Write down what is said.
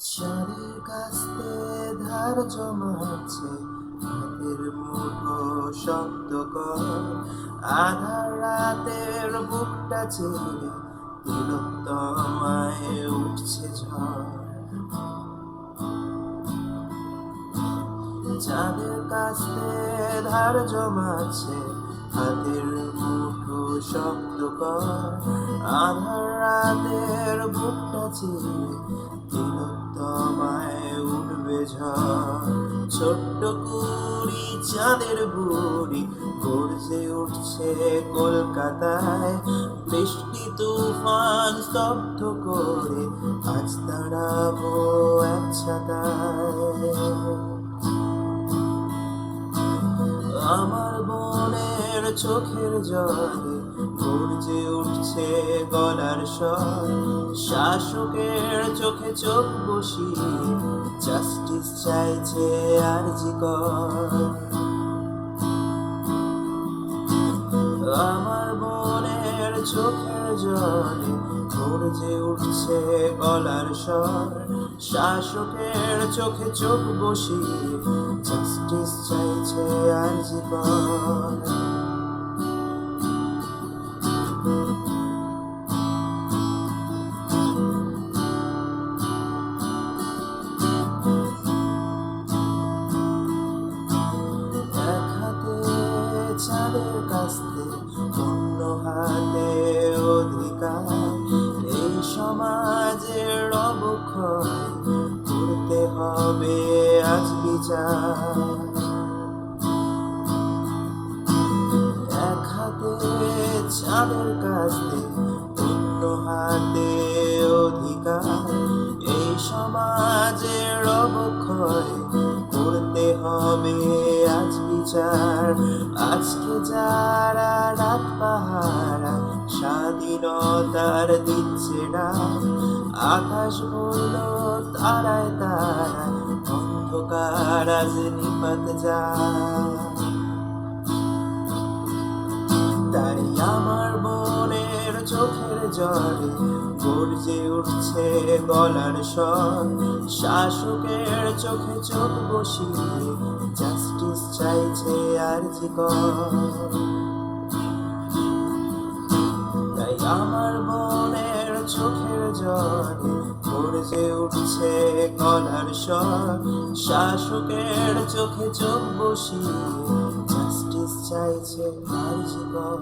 চাঁদের কাছে ধার জমাচ্ছে হাতের মুঠো শব্দ কর আধার রাতের বুকটা চিরে তিলোত্তমায় উঠছে ঝড়। চাঁদের কাছে ধার জমাচ্ছে হাতের মুঠো শব্দ কর আধার রাতের বুকটা চিরে তিলোত্তমায় উঠবে ঝড়। ছোট্ট কুড়ি চাঁদের বুড়ি গর্জে উঠছে কলকাতায়, বৃষ্টি তুফান স্তব্ধ করে আজ দাঁড়াবো এক ছাতায়। আমার বোনের চোখের জলে গর্জে উঠছে গলার স্বর, শাসকের চোখে চোখ বসিয়ে জাস্টিস চাইছে আরজি কর। আমার বোনের চোখের জলে গর্জে উঠছে গলার স্বর, শাসকের চোখে চোখ বসিয়ে জাস্টিস চাইছে আরজি কর। এক হাতে চাঁদের কাস্তে অন্য হাতে অধিকার, এই সমাজের অবক্ষয় করতে হবে আজ বিচার। এক হাতে চাঁদের কাস্তে অন্য হাতে অধিকার, এই সমাজের অবক্ষয় করতে হবে আজ বিচার। আজকে যারা রাত পাহারা স্বাধীনতার দিচ্ছে না, আকাশ বলল তারায় তারায় অন্ধকার আজ নিপাত যায়। তাই আমার বোনের চোখের জলে গর্জে উঠছে গলার স্বর, শাসকের চোখে চোখ বসিয়ে জাস্টিস চাইছে আরজি কর। তাই আমার বোনের চোখের জলে গর্জে উঠছে গলার স্বর, শাসকের চোখে চোখ বসিয়ে জাস্টিস চাইছে আরজি কর।